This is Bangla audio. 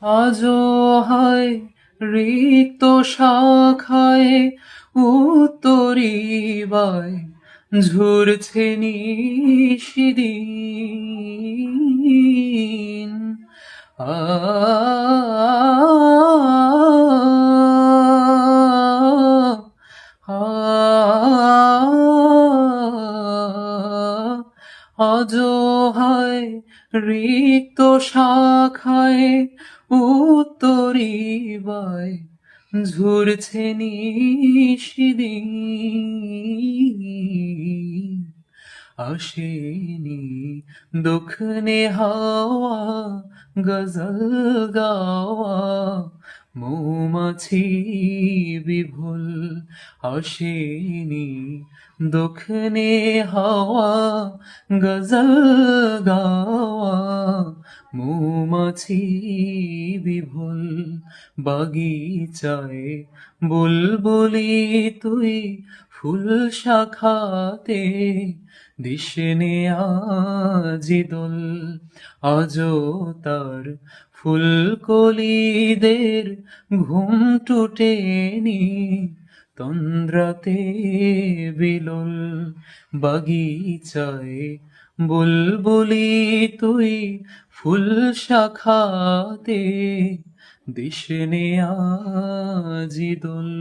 আজও হয় রিক্ত শাখায় উত্তরীবায় ঝরছে নিশিদিন। আ আজও হয় রিক্ত শাখায় উত্তরীবায় ঝরছে নিশিদিন। আসেনি দক্ষিণে হাওয়া গজল গাওয়া, মৌমাছি বিভুল। আসেনি দক্ষিণে হাওয়া গজল গাওয়া, মৌমাছি বিভুল। বাগিচায় বুলবুলি তুই ফুল শাখাতে দিশনে আজি দোল। আজও তার ফুলকলিদের ঘুম টুটেনি, তন্দ্রাতে বিলোল। বাগিচায় বুলবুলি তুই ফুল শাখাতে দিশনে আজি দোল।